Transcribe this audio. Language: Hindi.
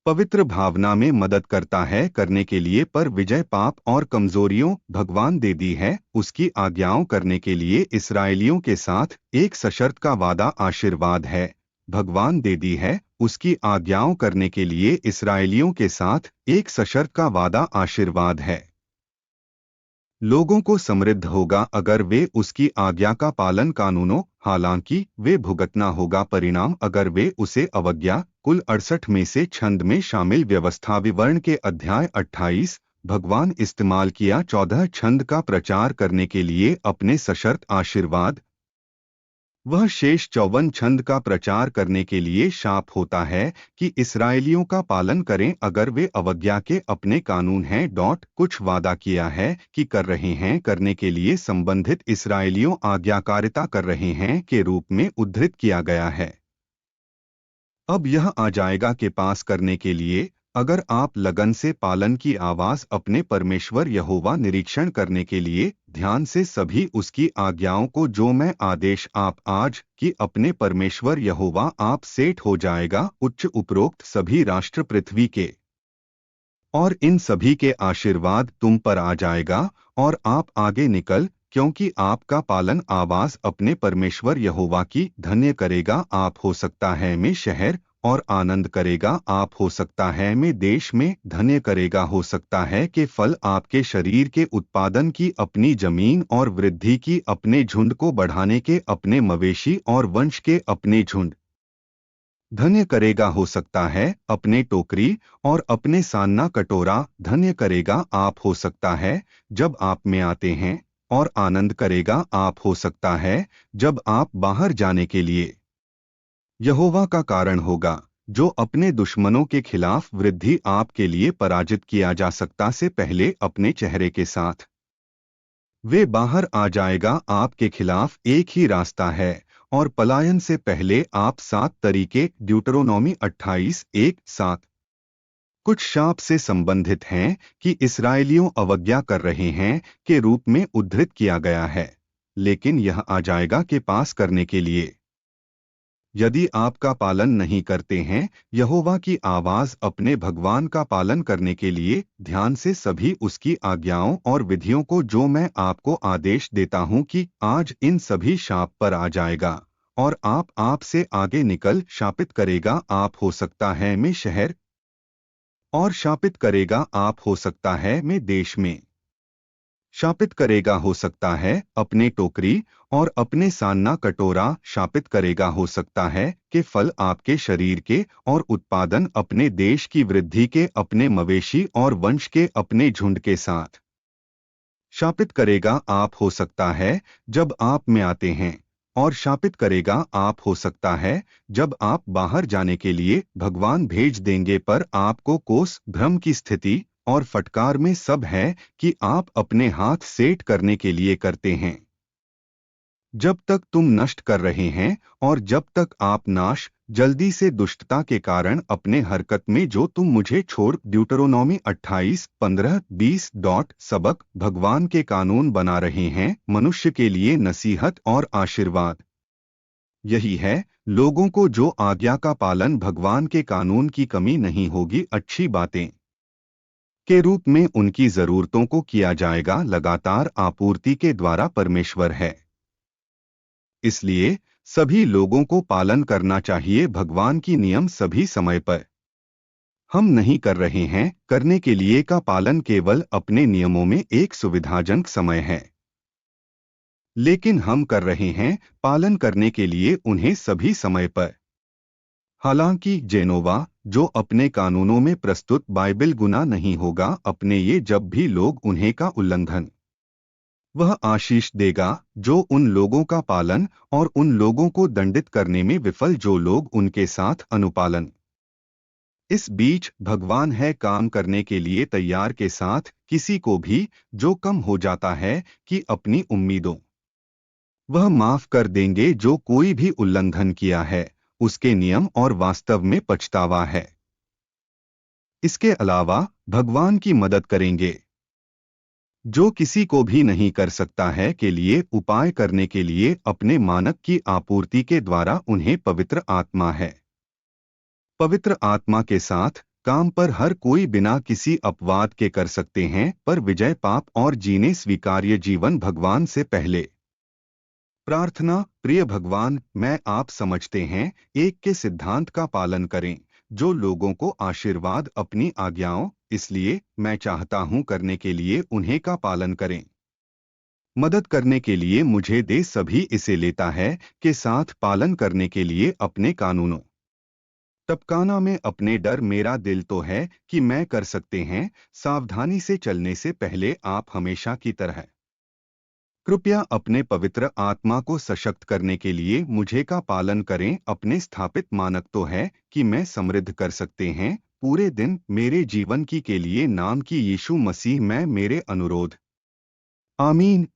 पवित्र भावना में मदद करता है करने के लिए, पर विजय पाप और कमजोरियों भगवान दे दी है उसकी आज्ञाओं करने के लिए। इसराइलियों के साथ एक सशर्त का वादा आशीर्वाद है। भगवान दे दी है उसकी आज्ञाओं करने के लिए इसराइलियों के साथ एक सशर्त का वादा आशीर्वाद है। लोगों को समृद्ध होगा अगर वे उसकी आज्ञा का पालन कानूनों, हालांकि वे भुगतना होगा परिणाम अगर वे उसे अवज्ञा। कुल 68 में से छंद में शामिल व्यवस्था विवरण के अध्याय 28 भगवान इस्तेमाल किया 14 छंद का प्रचार करने के लिए अपने सशर्त आशीर्वाद। वह शेष 54 छंद का प्रचार करने के लिए शाप होता है कि इसराइलियों का पालन करें अगर वे अवज्ञा के अपने कानून हैं। कुछ वादा किया है कि कर रहे हैं करने के लिए संबंधित इसराइलियों आज्ञाकारिता कर रहे हैं के रूप में उद्धृत किया गया है। अब यह आ जाएगा के पास करने के लिए अगर आप लगन से पालन की आवाज अपने परमेश्वर यहोवा निरीक्षण करने के लिए ध्यान से सभी उसकी आज्ञाओं को जो मैं आदेश आप आज कि अपने परमेश्वर यहोवा आप सेठ हो जाएगा उच्च उपरोक्त सभी राष्ट्र पृथ्वी के और इन सभी के आशीर्वाद तुम पर आ जाएगा और आप आगे निकल क्योंकि आपका पालन आवाज अपने परमेश्वर यहोवा की धन्य करेगा। आप हो सकता है में शहर और आनंद करेगा, आप हो सकता है में देश में धन्य करेगा, हो सकता है कि फल आपके शरीर के उत्पादन की अपनी जमीन और वृद्धि की अपने झुंड को बढ़ाने के अपने मवेशी और वंश के अपने झुंड धन्य करेगा, हो सकता है अपने टोकरी और अपने सान्ना कटोरा धन्य करेगा। आप हो सकता है जब आप में आते हैं और आनंद करेगा, आप हो सकता है जब आप बाहर जाने के लिए यहोवा का कारण होगा जो अपने दुश्मनों के खिलाफ वृद्धि आपके लिए पराजित किया जा सकता से पहले अपने चेहरे के साथ वे बाहर आ जाएगा। आपके खिलाफ एक ही रास्ता है और पलायन से पहले आप 7 तरीके ड्यूटरोनॉमी 28:1-7 कुछ शाप से संबंधित हैं कि इसराइलियों अवज्ञा कर रहे हैं के रूप में उद्धृत किया गया है, लेकिन यह आ जाएगा के पास करने के लिए यदि आपका पालन नहीं करते हैं यहोवा की आवाज अपने भगवान का पालन करने के लिए ध्यान से सभी उसकी आज्ञाओं और विधियों को जो मैं आपको आदेश देता हूं कि आज इन सभी शाप पर आ जाएगा और आप से आगे निकल शापित करेगा। आप हो सकता है में शहर और शापित करेगा, आप हो सकता है में देश में शापित करेगा, हो सकता है अपने टोकरी और अपने सान्ना कटोरा शापित करेगा, हो सकता है कि फल आपके शरीर के और उत्पादन अपने देश की वृद्धि के अपने मवेशी और वंश के अपने झुंड के साथ शापित करेगा। आप हो सकता है जब आप में आते हैं और शापित करेगा, आप हो सकता है जब आप बाहर जाने के लिए भगवान भेज देंगे, पर आपको कोस भ्रम की स्थिति और फटकार में सब है कि आप अपने हाथ सेट करने के लिए करते हैं जब तक तुम नष्ट कर रहे हैं और जब तक आप नाश जल्दी से दुष्टता के कारण अपने हरकत में जो तुम मुझे छोड़ ड्यूटरोनॉमी 28:15-20 सबक भगवान के कानून बना रहे हैं मनुष्य के लिए नसीहत और आशीर्वाद यही है। लोगों को जो आज्ञा का पालन भगवान के कानून की कमी नहीं होगी अच्छी बातें के रूप में उनकी जरूरतों को किया जाएगा लगातार आपूर्ति के द्वारा परमेश्वर है। इसलिए सभी लोगों को पालन करना चाहिए भगवान की नियम सभी समय पर। हम नहीं कर रहे हैं करने के लिए का पालन केवल अपने नियमों में एक सुविधाजनक समय है, लेकिन हम कर रहे हैं पालन करने के लिए उन्हें सभी समय पर। हालांकि जेनोवा जो अपने कानूनों में प्रस्तुत बाइबल गुनाह नहीं होगा अपने ये जब भी लोग उन्हें का उल्लंघन वह आशीष देगा जो उन लोगों का पालन और उन लोगों को दंडित करने में विफल जो लोग उनके साथ अनुपालन। इस बीच भगवान है काम करने के लिए तैयार के साथ किसी को भी जो कम हो जाता है कि अपनी उम्मीदों वह माफ कर देंगे जो कोई भी उल्लंघन किया है उसके नियम और वास्तव में पछतावा है। इसके अलावा भगवान की मदद करेंगे जो किसी को भी नहीं कर सकता है के लिए उपाय करने के लिए अपने मानक की आपूर्ति के द्वारा उन्हें पवित्र आत्मा है। पवित्र आत्मा के साथ काम पर हर कोई बिना किसी अपवाद के कर सकते हैं, पर विजय पाप और जीने स्वीकार्य जीवन भगवान से पहले। प्रार्थना। प्रिय भगवान, मैं आप समझते हैं एक के सिद्धांत का पालन करें, जो लोगों को आशीर्वाद अपनी आज्ञाओं, इसलिए मैं चाहता हूं करने के लिए उन्हें का पालन करें। मदद करने के लिए मुझे दे सभी इसे लेता है के साथ पालन करने के लिए अपने कानूनों। टपकाना में अपने डर मेरा दिल तो है कि मैं कर सकते हैं, सावधानी से चलने से पहले आप हमेशा की तरह। कृपया अपने पवित्र आत्मा को सशक्त करने के लिए मुझे का पालन करें। अपने स्थापित मानक तो है कि मैं समृद्ध कर सकते हैं पूरे दिन मेरे जीवन की के लिए नाम की यीशु मसीह में मेरे अनुरोध। आमीन।